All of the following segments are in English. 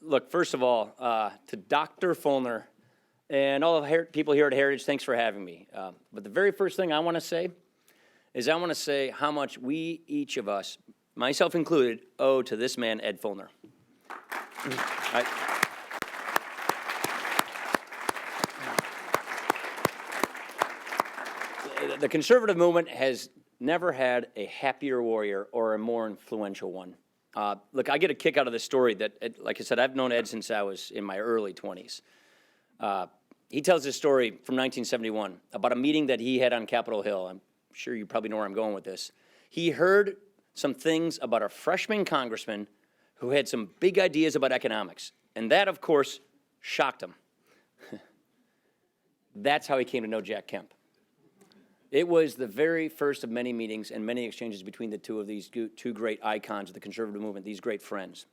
Look, first of all, to Dr. Fulner and all the people here at Heritage, thanks for having me. But the very first thing I want to say is I want to say how much we, each of us, myself included, owe to this man, Ed Fulner. The conservative movement has never had a happier warrior or a more influential one. Look, I get a kick out of this story that, like I said, I've known Ed since I was in my early 20s. He tells this story from 1971 about a meeting that he had on Capitol Hill. I'm sure you probably know where I'm going with this. He heard some things about a freshman congressman who had some big ideas about economics. And that, of course, shocked him. That's how he came to know Jack Kemp. It was the very first of many meetings and many exchanges between the two of these two great icons of the conservative movement, these great friends.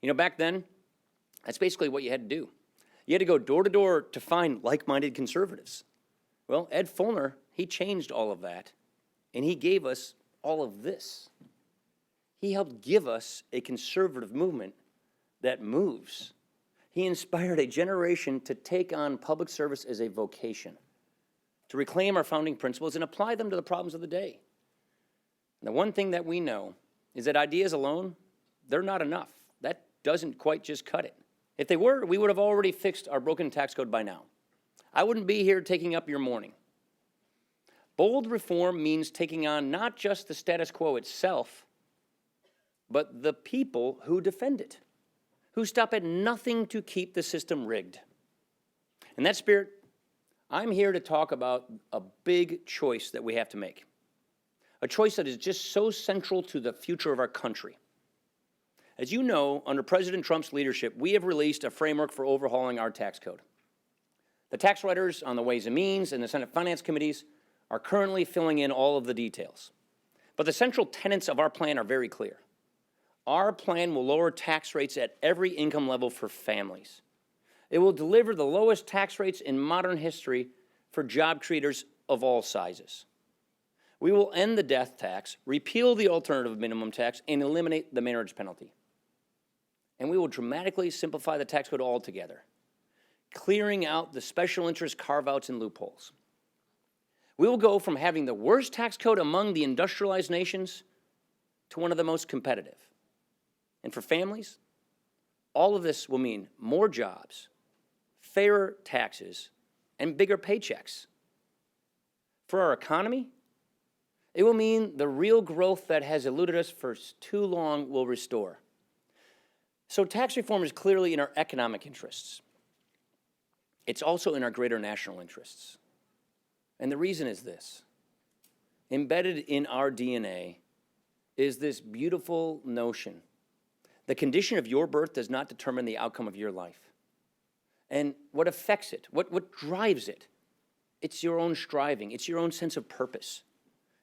You know, back then, that's basically what you had to do. You had to go door to door to find like-minded conservatives. Well, Ed Fulner, he changed all of that, and he gave us all of this. He helped give us a conservative movement that moves. He inspired a generation to take on public service as a vocation, to reclaim our founding principles and apply them to the problems of the day. And the one thing that we know is that ideas alone, they're not enough. That doesn't quite just cut it. If they were, we would have already fixed our broken tax code by now. I wouldn't be here taking up your morning. Bold reform means taking on not just the status quo itself, but the people who defend it, who stop at nothing to keep the system rigged. In that spirit, I'm here to talk about a big choice that we have to make, a choice that is just so central to the future of our country. As you know, under President Trump's leadership, we have released a framework for overhauling our tax code. The tax writers on the Ways and Means and the Senate Finance Committees are currently filling in all of the details. But the central tenets of our plan are very clear. Our plan will lower tax rates at every income level for families. It will deliver the lowest tax rates in modern history for job creators of all sizes. We will end the death tax, repeal the alternative minimum tax, and eliminate the marriage penalty. And we will dramatically simplify the tax code altogether, clearing out the special interest carve-outs and loopholes. We will go from having the worst tax code among the industrialized nations to one of the most competitive. And for families, all of this will mean more jobs, fairer taxes, and bigger paychecks. For our economy, it will mean the real growth that has eluded us for too long will restore. So tax reform is clearly in our economic interests. It's also in our greater national interests. And the reason is this. Embedded in our DNA is this beautiful notion: the condition of your birth does not determine the outcome of your life. And what affects it, what drives it, it's your own striving, it's your own sense of purpose.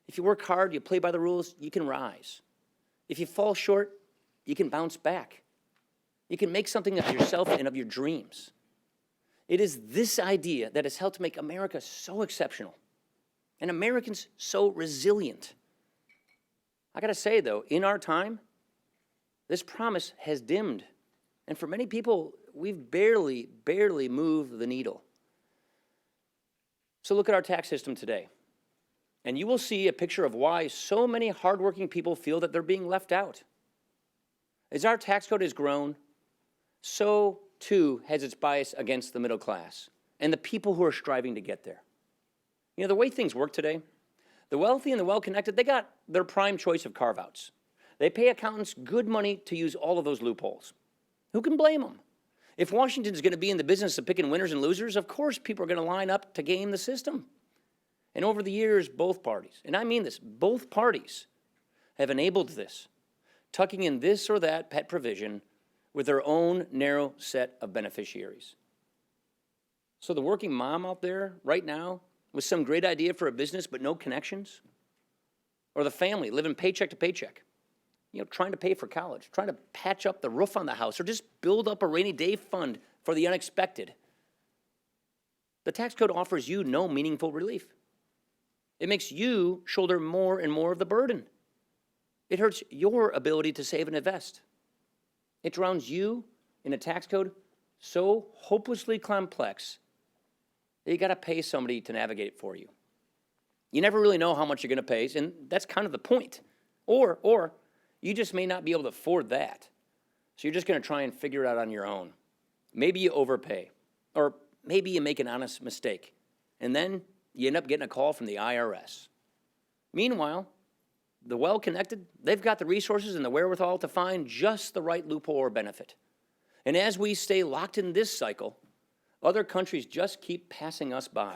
If you work hard, you play by the rules, you can rise. If you fall short, you can bounce back. You can make something of yourself and of your dreams. It is this idea that has helped make America so exceptional and Americans so resilient. I gotta say though, in our time, this promise has dimmed. And for many people, we've barely moved the needle. So look at our tax system today, and you will see a picture of why so many hardworking people feel that they're being left out. As our tax code has grown, so too has its bias against the middle class and the people who are striving to get there. You know, the way things work today, the wealthy and the well-connected, they got their prime choice of carve-outs. They pay accountants good money to use all of those loopholes. Who can blame them? If Washington's going to be in the business of picking winners and losers, of course people are going to line up to game the system. And over the years, both parties, and I mean this, both parties have enabled this, tucking in this or that pet provision with their own narrow set of beneficiaries. So the working mom out there right now with some great idea for a business but no connections, or the family living paycheck to paycheck, you know, trying to pay for college, trying to patch up the roof on the house, or just build up a rainy day fund for the unexpected. The tax code offers you no meaningful relief. It makes you shoulder more and more of the burden. It hurts your ability to save and invest. It drowns you in a tax code so hopelessly complex that you got to pay somebody to navigate it for you. You never really know how much you're going to pay, and that's kind of the point. Or you just may not be able to afford that. So you're just going to try and figure it out on your own. Maybe you overpay, or maybe you make an honest mistake, and then you end up getting a call from the IRS. Meanwhile, the well-connected, they've got the resources and the wherewithal to find just the right loophole or benefit. And as we stay locked in this cycle, other countries just keep passing us by.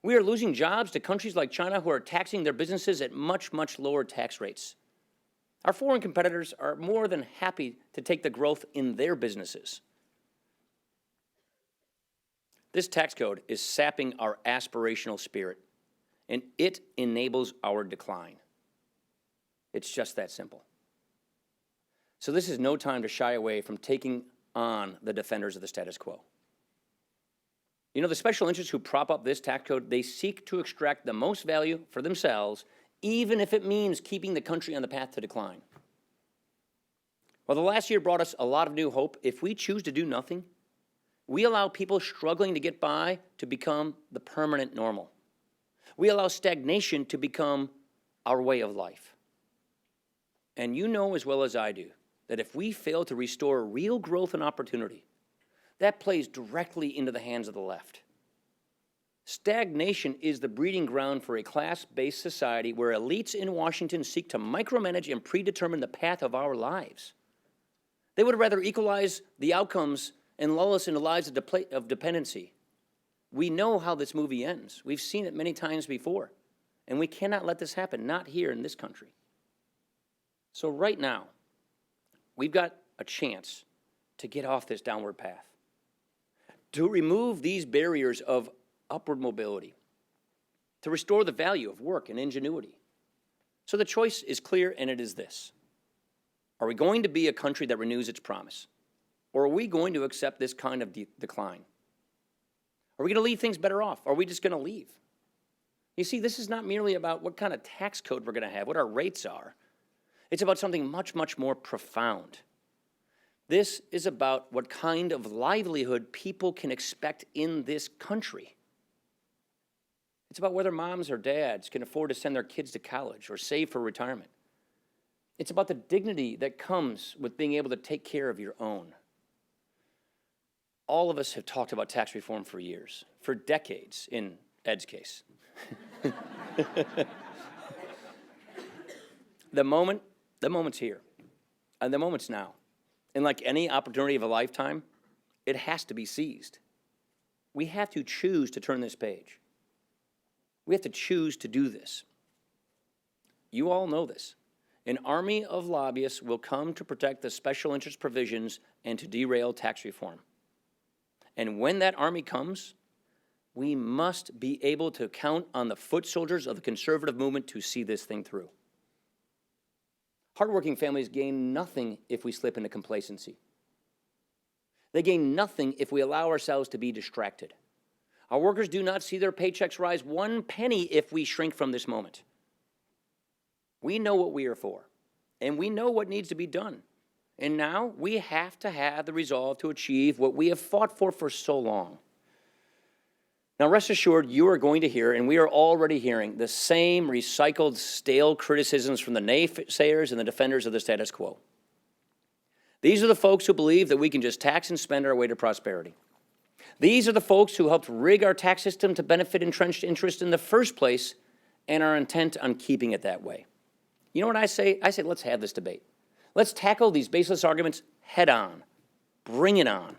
We are losing jobs to countries like China who are taxing their businesses at much, much lower tax rates. Our foreign competitors are more than happy to take the growth in their businesses. This tax code is sapping our aspirational spirit, and it enables our decline. It's just that simple. So this is no time to shy away from taking on the defenders of the status quo. You know, the special interests who prop up this tax code, they seek to extract the most value for themselves, even if it means keeping the country on the path to decline. While the last year brought us a lot of new hope, if we choose to do nothing, we allow people struggling to get by to become the permanent normal. We allow stagnation to become our way of life. And you know as well as I do that if we fail to restore real growth and opportunity, that plays directly into the hands of the left. Stagnation is the breeding ground for a class-based society where elites in Washington seek to micromanage and predetermine the path of our lives. They would rather equalize the outcomes and lull us into lives of dependency. We know how this movie ends. We've seen it many times before, and we cannot let this happen, not here in this country. So right now, we've got a chance to get off this downward path, to remove these barriers of upward mobility, to restore the value of work and ingenuity. So the choice is clear, and it is this. Are we going to be a country that renews its promise? Or are we going to accept this kind of decline? Are we going to leave things better off? Or are we just going to leave? You see, this is not merely about what kind of tax code we're going to have, what our rates are. It's about something much, much more profound. This is about what kind of livelihood people can expect in this country. It's about whether moms or dads can afford to send their kids to college or save for retirement. It's about the dignity that comes with being able to take care of your own. All of us have talked about tax reform for years, for decades in Ed's case. The moment's here, and the moment's now. And like any opportunity of a lifetime, it has to be seized. We have to choose to turn this page. We have to choose to do this. You all know this. An army of lobbyists will come to protect the special interest provisions and to derail tax reform. And when that army comes, we must be able to count on the foot soldiers of the conservative movement to see this thing through. Hardworking families gain nothing if we slip into complacency. They gain nothing if we allow ourselves to be distracted. Our workers do not see their paychecks rise 1 penny if we shrink from this moment. We know what we are for, and we know what needs to be done. And now we have to have the resolve to achieve what we have fought for so long. Now, rest assured, you are going to hear, and we are already hearing, the same recycled, stale criticisms from the naysayers and the defenders of the status quo. These are the folks who believe that we can just tax and spend our way to prosperity. These are the folks who helped rig our tax system to benefit entrenched interest in the first place and are intent on keeping it that way. You know what I say? I say, let's have this debate. Let's tackle these baseless arguments head on. Bring it on.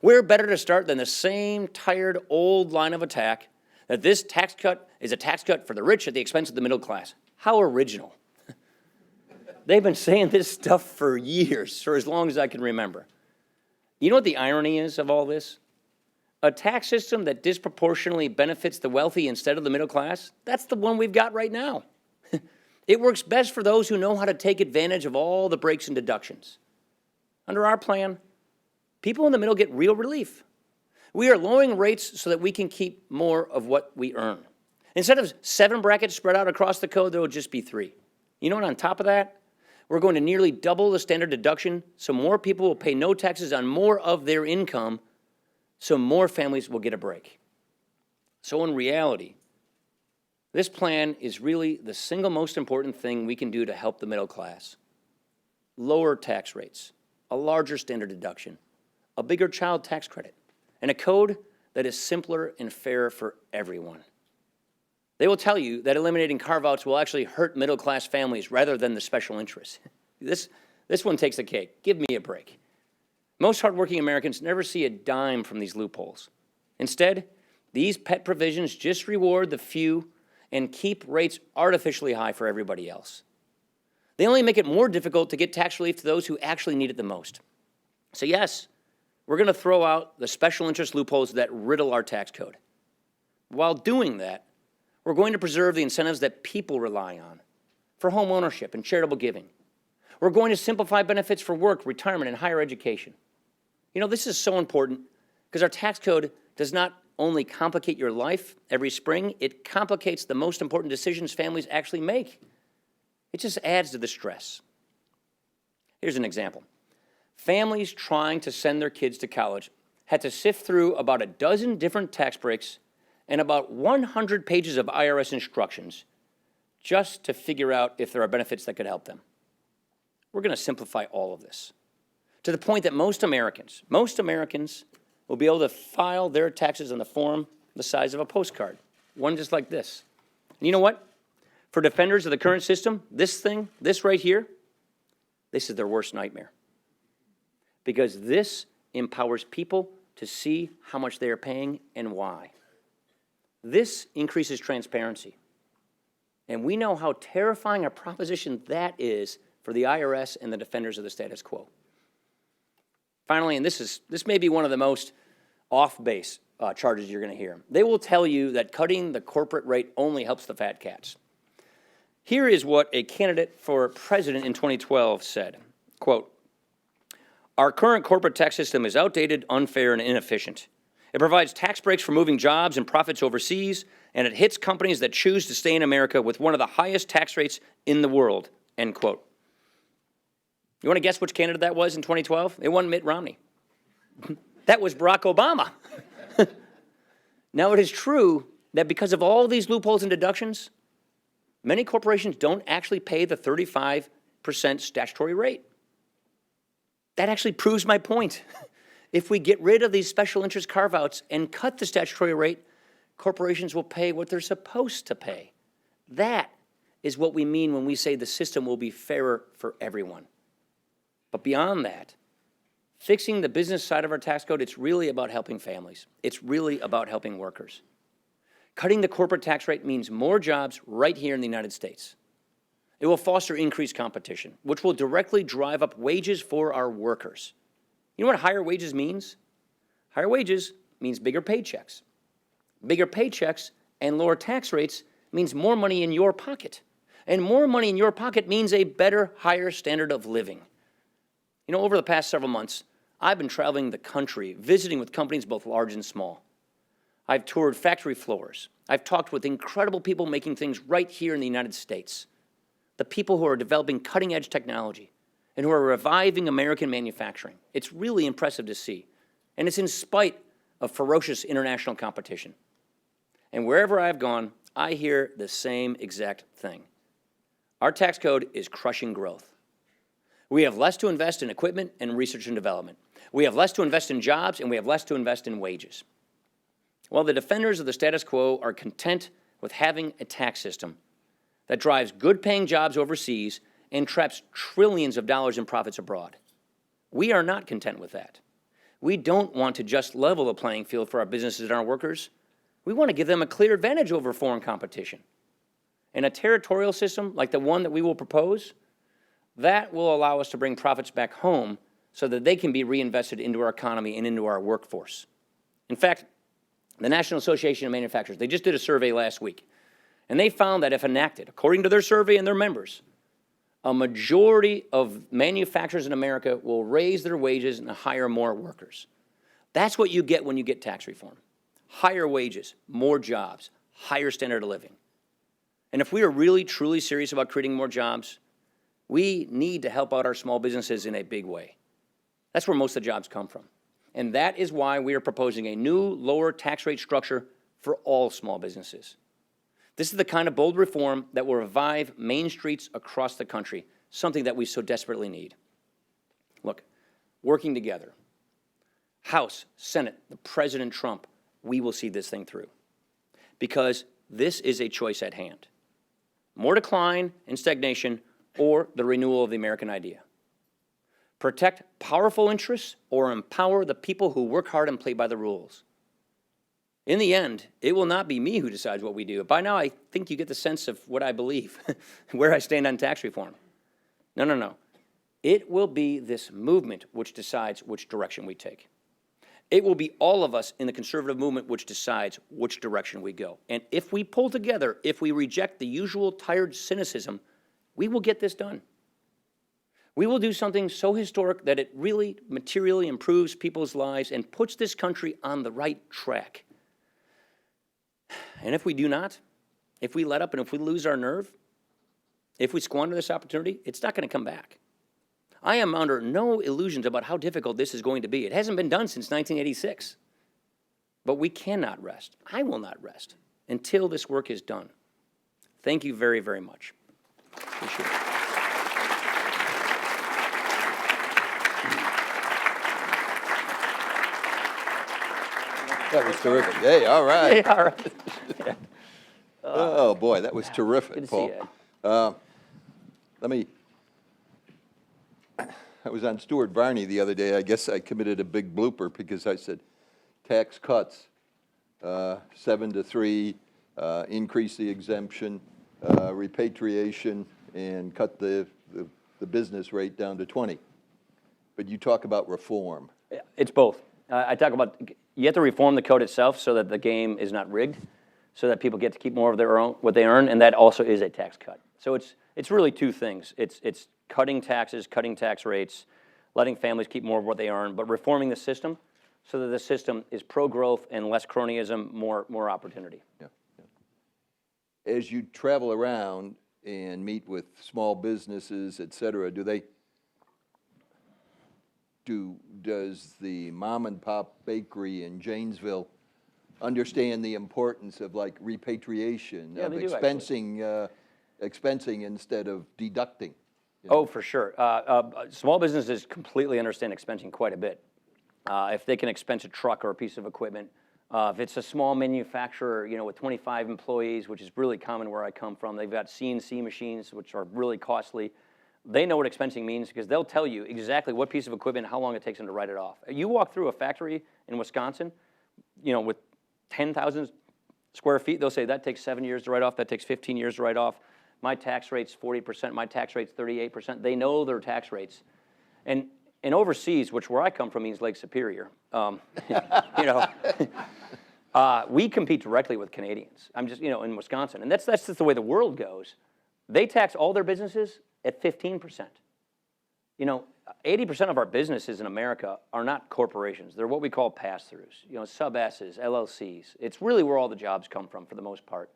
Where better to start than the same tired old line of attack that this tax cut is a tax cut for the rich at the expense of the middle class. How original. They've been saying this stuff for years, for as long as I can remember. You know what the irony is of all this? A tax system that disproportionately benefits the wealthy instead of the middle class, that's the one we've got right now. It works best for those who know how to take advantage of all the breaks and deductions. Under our plan, people in the middle get real relief. We are lowering rates so that we can keep more of what we earn. Instead of 7 brackets spread out across the code, there will just be 3. You know what, on top of that, we're going to nearly double the standard deduction so more people will pay no taxes on more of their income, so more families will get a break. So in reality, this plan is really the single most important thing we can do to help the middle class. Lower tax rates, a larger standard deduction, a bigger child tax credit, and a code that is simpler and fairer for everyone. They will tell you that eliminating carve-outs will actually hurt middle-class families rather than the special interests. This one takes the cake. Give me a break. Most hardworking Americans never see a dime from these loopholes. Instead, these pet provisions just reward the few and keep rates artificially high for everybody else. They only make it more difficult to get tax relief to those who actually need it the most. So yes, we're going to throw out the special interest loopholes that riddle our tax code. While doing that, we're going to preserve the incentives that people rely on for home ownership and charitable giving. We're going to simplify benefits for work, retirement, and higher education. You know, this is so important because our tax code does not only complicate your life every spring, it complicates the most important decisions families actually make. It just adds to the stress. Here's an example. Families trying to send their kids to college had to sift through about a dozen different tax breaks and about 100 pages of IRS instructions just to figure out if there are benefits that could help them. We're going to simplify all of this to the point that most Americans will be able to file their taxes on the form the size of a postcard, one just like this. And you know what? For defenders of the current system, this right here, this is their worst nightmare. Because this empowers people to see how much they are paying and why. This increases transparency. And we know how terrifying a proposition that is for the IRS and the defenders of the status quo. Finally, and this may be one of the most off-base charges you're going to hear. They will tell you that cutting the corporate rate only helps the fat cats. Here is what a candidate for president in 2012 said, quote, "Our current corporate tax system is outdated, unfair, and inefficient. It provides tax breaks for moving jobs and profits overseas, and it hits companies that choose to stay in America with one of the highest tax rates in the world," end quote. You want to guess which candidate that was in 2012? It wasn't Mitt Romney. That was Barack Obama. Now, it is true that because of all these loopholes and deductions, many corporations don't actually pay the 35% statutory rate. That actually proves my point. If we get rid of these special interest carve-outs and cut the statutory rate, corporations will pay what they're supposed to pay. That is what we mean when we say the system will be fairer for everyone. But beyond that, fixing the business side of our tax code, it's really about helping families. It's really about helping workers. Cutting the corporate tax rate means more jobs right here in the United States. It will foster increased competition, which will directly drive up wages for our workers. You know what higher wages means? Higher wages means bigger paychecks. Bigger paychecks and lower tax rates means more money in your pocket. And more money in your pocket means a better, higher standard of living. You know, over the past several months, I've been traveling the country, visiting with companies both large and small. I've toured factory floors. I've talked with incredible people making things right here in the United States. The people who are developing cutting-edge technology and who are reviving American manufacturing. It's really impressive to see. And it's in spite of ferocious international competition. And wherever I've gone, I hear the same exact thing. Our tax code is crushing growth. We have less to invest in equipment and research and development. We have less to invest in jobs, and we have less to invest in wages. While the defenders of the status quo are content with having a tax system that drives good-paying jobs overseas and traps trillions of dollars in profits abroad, we are not content with that. We don't want to just level the playing field for our businesses and our workers. We want to give them a clear advantage over foreign competition. And a territorial system like the one that we will propose, that will allow us to bring profits back home so that they can be reinvested into our economy and into our workforce. In fact, the National Association of Manufacturers, they just did a survey last week, and they found that if enacted, according to their survey and their members, a majority of manufacturers in America will raise their wages and hire more workers. That's what you get when you get tax reform. Higher wages, more jobs, higher standard of living. And if we are really, truly serious about creating more jobs, we need to help out our small businesses in a big way. That's where most of the jobs come from. And that is why we are proposing a new lower tax rate structure for all small businesses. This is the kind of bold reform that will revive main streets across the country, something that we so desperately need. Look, working together, House, Senate, the President Trump, we will see this thing through. Because this is a choice at hand. More decline and stagnation, or the renewal of the American idea. Protect powerful interests or empower the people who work hard and play by the rules. In the end, it will not be me who decides what we do. By now, I think you get the sense of what I believe, where I stand on tax reform. No. It will be this movement which decides which direction we take. It will be all of us in the conservative movement which decides which direction we go. And if we pull together, if we reject the usual tired cynicism, we will get this done. We will do something so historic that it really materially improves people's lives and puts this country on the right track. And if we do not, if we let up and if we lose our nerve, if we squander this opportunity, it's not going to come back. I am under no illusions about how difficult this is going to be. It hasn't been done since 1986. But we cannot rest. I will not rest until this work is done. Thank you very, very much. Appreciate it. That was terrific. Hey, all right. Hey, all right. Yeah. Oh, boy, that was terrific, Good to Paul. see you, Ed. I was on Stuart Varney the other day. I guess I committed a big blooper because I said tax cuts, 7 to 3, increase the exemption, repatriation, and cut the business rate down to 20. But you talk about reform. It's both. I talk about you have to reform the code itself so that the game is not rigged, so that people get to keep more of their own, what they earn, and that also is a tax cut. So it's really two things. It's cutting taxes, cutting tax rates, letting families keep more of what they earn, but reforming the system so that the system is pro-growth and less cronyism, more opportunity. Yeah. As you travel around and meet with small businesses, et cetera, does the mom and pop bakery in Janesville understand the importance of like repatriation, Yeah, of they do, expensing instead of deducting? Oh, for sure. Small businesses completely understand expensing quite a bit. If they can expense a truck or a piece of equipment, if it's a small manufacturer, with 25 employees, which is really common where I come from, they've got CNC machines, which are really costly. They know what expensing means because they'll tell you exactly what piece of equipment, how long it takes them to write it off. You walk through a factory in Wisconsin, with 10,000 square feet, they'll say that takes 7 years to write off, that takes 15 years to write off. My tax rate's 40%, my tax rate's 38%. They know their tax rates. And overseas, which where I come from means Lake Superior, we compete directly with Canadians. I'm just, in Wisconsin. And that's just the way the world goes. They tax all their businesses at 15%. 80% of our businesses in America are not corporations. They're what we call pass-throughs, sub-S's, LLCs. It's really where all the jobs come from for the most part.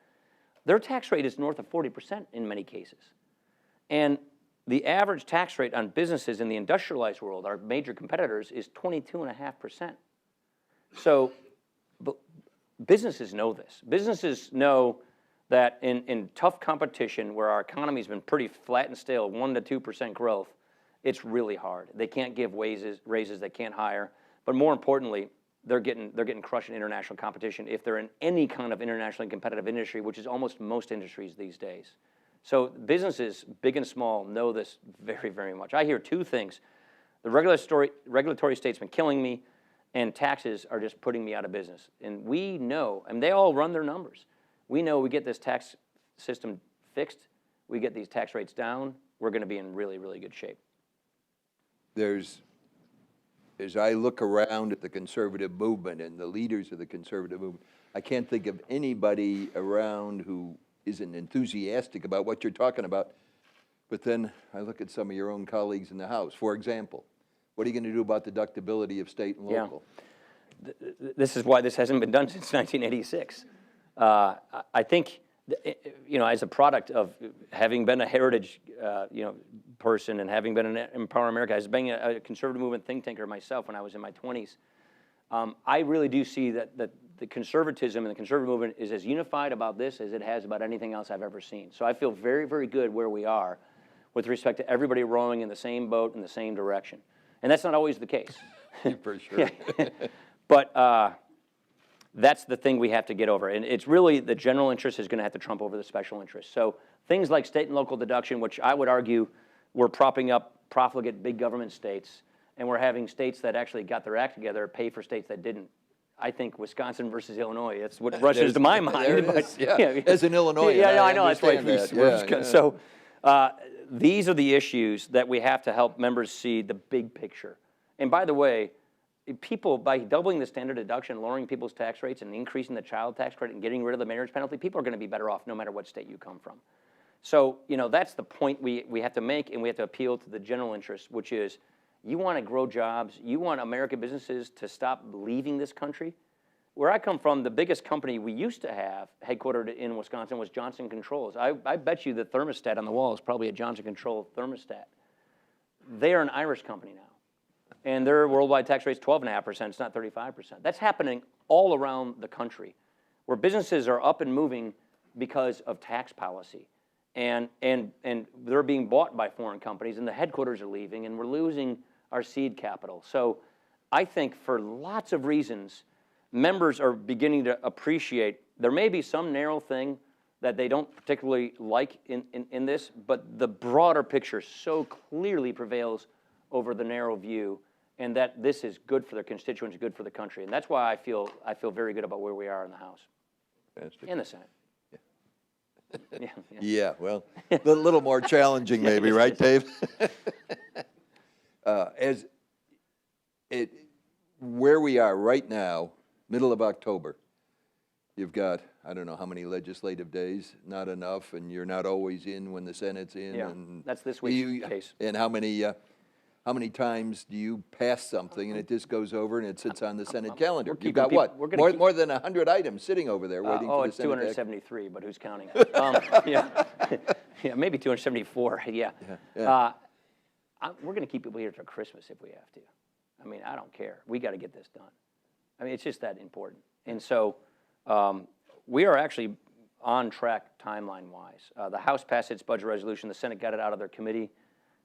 Their tax rate is north of 40% in many cases. And the average tax rate on businesses in the industrialized world, our major competitors, is 22.5%. So businesses know this. Businesses know that in tough competition where our economy's been pretty flat and stale, 1 to 2% growth, it's really hard. They can't give raises, they can't hire. But more importantly, they're getting crushed in international competition if they're in any kind of internationally competitive industry, which is almost most industries these days. So businesses, big and small, know this very, very much. I hear two things. The regulatory state's been killing me, and taxes are just putting me out of business. And we know, and they all run their numbers. We know we get this tax system fixed, we get these tax rates down, we're going to be in really, really good shape. As I look around at the conservative movement and the leaders of the conservative movement, I can't think of anybody around who isn't enthusiastic about what you're talking about. But then I look at some of your own colleagues in the House. For example, what are you going to do about deductibility of state and local? Yeah. This is why this hasn't been done since 1986. I think You know, as a product of having been a heritage, you know, person and having been an Empower America, as being a conservative movement think tanker myself when I was in my 20s, I really do see that the conservatism and the conservative movement is as unified about this as it has about anything else I've ever seen. So I feel very, very good where we are with respect to everybody rowing in the same boat in the same direction. And that's not always the case. For sure. But that's the thing we have to get over. And it's really the general interest is going to have to trump over the special interest. So things like state and local deduction, which I would argue we're propping up profligate big government states, and we're having states that actually got their act together pay for states that didn't. I think Wisconsin versus Illinois, that's what rushes to my mind. There it is. Yeah. As an Illinoisan, yeah, I know. That's why that. So these are the issues that we have to help members see the big picture. And by the way, people, by doubling the standard deduction, lowering people's tax rates and increasing the child tax credit and getting rid of the marriage penalty, people are going to be better off no matter what state you come from. So, you know, that's the point we have to make, and we have to appeal to the general interest, which is you want to grow jobs, you want American businesses to stop leaving this country. Where I come from, the biggest company we used to have headquartered in Wisconsin was Johnson Controls. I bet you the thermostat on the wall is probably a Johnson Control thermostat. They are an Irish company now. And their worldwide tax rate is 12.5%, it's not 35%. That's happening all around the country, where businesses are up and moving because of tax policy. And they're being bought by foreign companies, and the headquarters are leaving, and we're losing our seed capital. So I think for lots of reasons, members are beginning to appreciate there may be some narrow thing that they don't particularly like in this, but the broader picture so clearly prevails over the narrow view, and that this is good for their constituents, good for the country. And that's why I feel very good about where we are in the House. Fantastic. And the Senate. Yeah, well, a little more challenging maybe, right, Dave? Where we are right now, middle of October, you've got, I don't know how many legislative days, not enough, and you're not always in when the Senate's in. Yeah, and that's this week's case. And how many times do you pass something and it just goes over and it sits on the Senate calendar? You've got what? More than 100 items sitting over there waiting for the it's Senate. 273, but who's counting? Yeah, maybe 274. Yeah. We're going to keep people here for Christmas if we have to. I mean, I don't care. We got to get this done. I mean, it's just that important. And so we are actually on track timeline-wise. The House passed its budget resolution. The Senate got it out of their committee.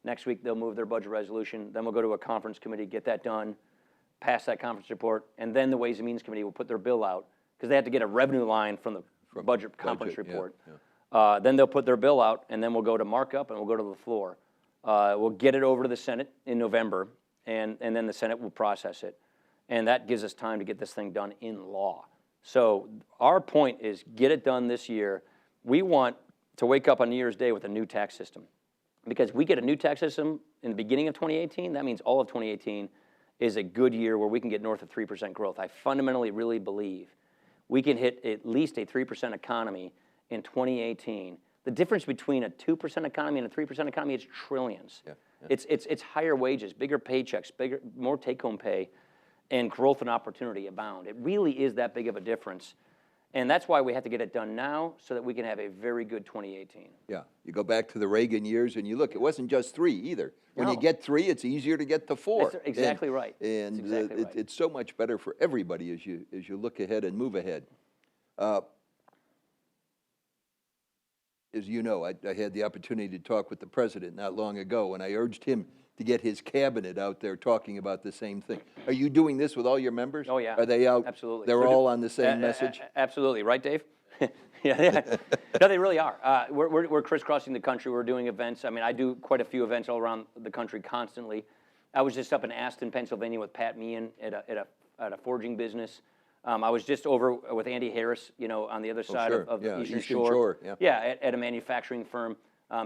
Next week, they'll move their budget resolution. Then we'll go to a conference committee, get that done, pass that conference report, and then the Ways and Means Committee will put their bill out because they have to get a revenue line from the budget conference report. Yeah. Then they'll put their bill out, and then we'll go to markup, and we'll go to the floor. We'll get it over to the Senate in November, and then the Senate will process it. And that gives us time to get this thing done in law. So our point is get it done this year. We want to wake up on New Year's Day with a new tax system. Because we get a new tax system in the beginning of 2018, that means all of 2018 is a good year where we can get north of 3% growth. I fundamentally really believe we can hit at least a 3% economy in 2018. The difference between a 2% economy and a 3% economy is trillions. Yeah. It's higher wages, bigger paychecks, more take-home pay, and growth and opportunity abound. It really is that big of a difference. And that's why we have to get it done now so that we can have a very good 2018. Yeah, you go back to the Reagan years and you look, it wasn't just 3 either. When No. you get 3, it's easier to get to 4. That's exactly right. And That's exactly right. it's so much better for everybody as you look ahead and move ahead. As you know, I had the opportunity to talk with the president not long ago, and I urged him to get his cabinet out there talking about the same thing. Are you doing this with all your members? Oh, yeah. Are they out? Absolutely. They're all on the same message? Absolutely. Right, Dave? Yeah. No, they really are. We're crisscrossing the country. We're doing events. I mean, I do quite a few events all around the country constantly. I was just up in Aston, Pennsylvania with Pat Meehan at a forging business. I was just over with Andy Harris, on the other side of the Eastern Shore. Yeah, at a manufacturing firm.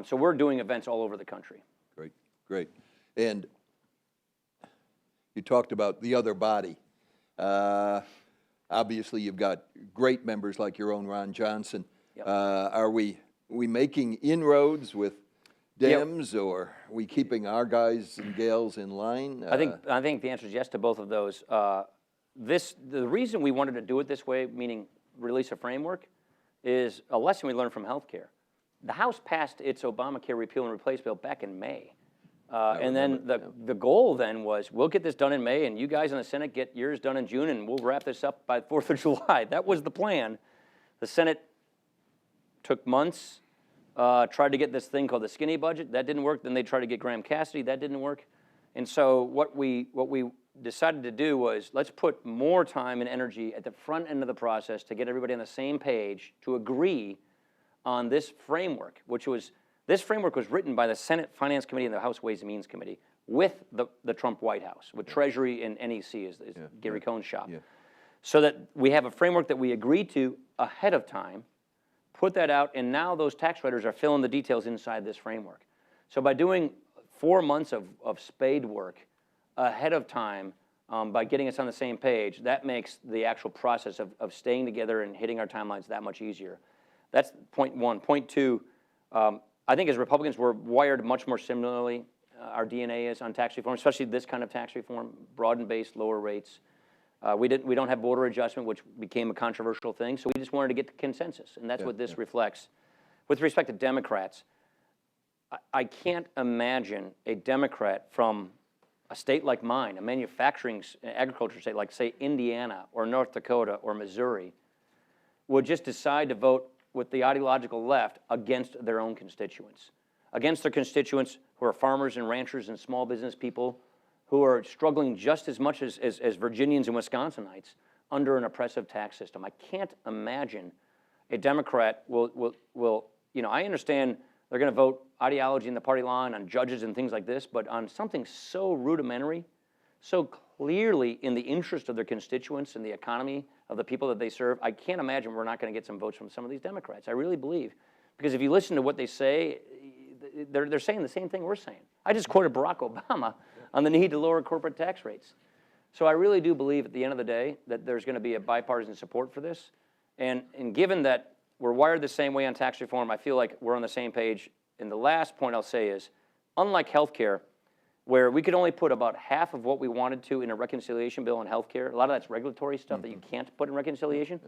So we're doing events all over the country. Great. And you talked about the other body. Obviously, you've got great members like your own Ron Johnson. Yep. Are we making inroads with Dems, or are we keeping our guys and gals in line? I think the answer is yes to both of those. The reason we wanted to do it this way, meaning release a framework, is a lesson we learned from healthcare. The House passed its Obamacare repeal and replace bill back in May. And then the goal then was, we'll get this done in May, and you guys in the Senate get yours done in June, and we'll wrap this up by the 4th of July. That was the plan. The Senate took months, tried to get this thing called the skinny budget. That didn't work. Then they tried to get Graham Cassidy. That didn't work. And so what we decided to do was, let's put more time and energy at the front end of the process to get everybody on the same page to agree on this framework, this framework was written by the Senate Finance Committee and the House Ways and Means Committee with the Trump White House, with Treasury and NEC is Gary Cohn's shop. Yeah. So that we have a framework that we agreed to ahead of time, put that out, and now those tax writers are filling the details inside this framework. So by doing 4 months of spade work ahead of time, by getting us on the same page, that makes the actual process of staying together and hitting our timelines that much easier. That's point one. Point two, I think as Republicans, we're wired much more similarly. Our DNA is on tax reform, especially this kind of tax reform, broad and based, lower rates. We don't have border adjustment, which became a controversial thing, so we just wanted to get to consensus, and that's what this reflects. With respect to Democrats, I can't imagine a Democrat from a state like mine, a manufacturing, agriculture state like, say, Indiana or North Dakota or Missouri, would just decide to vote with the ideological left against their own constituents, against their constituents who are farmers and ranchers and small business people who are struggling just as much as Virginians and Wisconsinites under an oppressive tax system. I can't imagine a Democrat will I understand they're going to vote ideology in the party line on judges and things like this, but on something so rudimentary, so clearly in the interest of their constituents and the economy of the people that they serve, I can't imagine we're not going to get some votes from some of these Democrats. I really believe. Because if you listen to what they say, they're saying the same thing we're saying. I just quoted Barack Obama on the need to lower corporate tax rates. So I really do believe at the end of the day that there's going to be a bipartisan support for this. And given that we're wired the same way on tax reform, I feel like we're on the same page. And the last point I'll say is, unlike healthcare, where we could only put about half of what we wanted to in a reconciliation bill on healthcare, a lot of that's regulatory stuff that you can't put in reconciliation,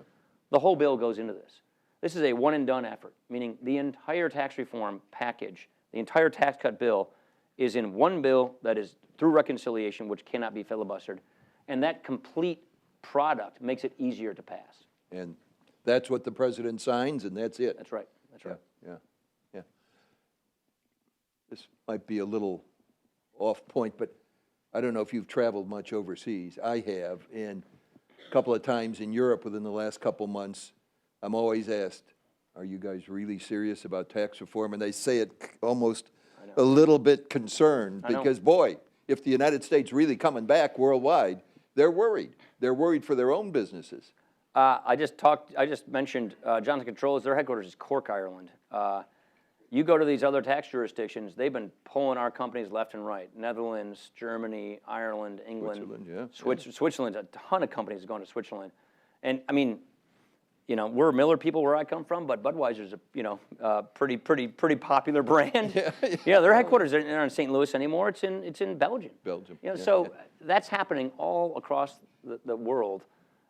the whole bill goes into this. This is a one-and-done effort, meaning the entire tax reform package, the entire tax cut bill is in one bill that is through reconciliation, which cannot be filibustered, and that complete product makes it easier to pass. And that's what the president signs, and that's it. That's right. That's right. Yeah. This might be a little off point, but I don't know if you've traveled much overseas. I have, and a couple of times in Europe within the last couple months, I'm always asked, are you guys really serious about tax reform? And they say it almost a little bit concerned because, boy, if the United States really coming back worldwide, they're worried. They're worried for their own businesses. I just mentioned Johnson Controls, their headquarters is Cork, Ireland. You go to these other tax jurisdictions, they've been pulling our companies left and right. Netherlands, Germany, Ireland, England, Switzerland, a ton of companies have gone to Switzerland. And I mean, we're Miller people where I come from, but Budweiser's a pretty popular brand. Their headquarters aren't in St. Louis anymore. It's in Belgium. So that's happening all across the world,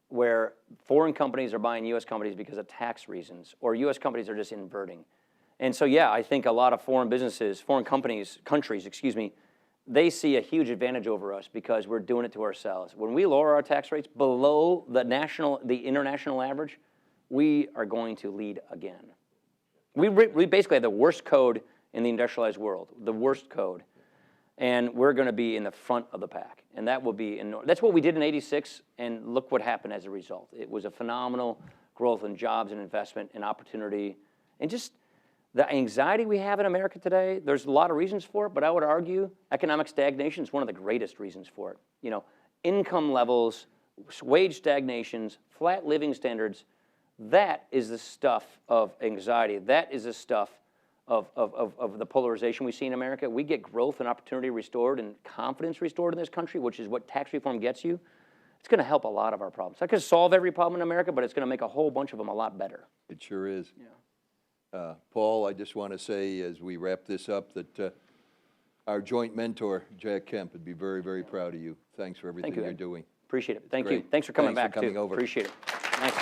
where foreign companies are buying U.S. companies because of tax reasons, or U.S. companies are just inverting. And so, I think a lot of countries, they see a huge advantage over us because we're doing it to ourselves. When we lower our tax rates below the international average, we are going to lead again. We basically have the worst code in the industrialized world, the worst code. And we're going to be in the front of the pack. And that will be that's what we did in '86, and look what happened as a result. It was a phenomenal growth in jobs and investment and opportunity. And just the anxiety we have in America today, there's a lot of reasons for it, but I would argue economic stagnation is one of the greatest reasons for it. Income levels, wage stagnations, flat living standards, that is the stuff of anxiety. That is the stuff of the polarization we see in America. We get growth and opportunity restored and confidence restored in this country, which is what tax reform gets you. It's going to help a lot of our problems. It's not going to solve every problem in America, but it's going to make a whole bunch of them a lot better. It sure is. Paul, I just want to say as we wrap this up that our joint mentor, Jack Kemp, would be very, very proud of you. Thanks for everything you're doing. Appreciate it. Thank you. Thanks for coming back, too. Over. Appreciate it. Nice.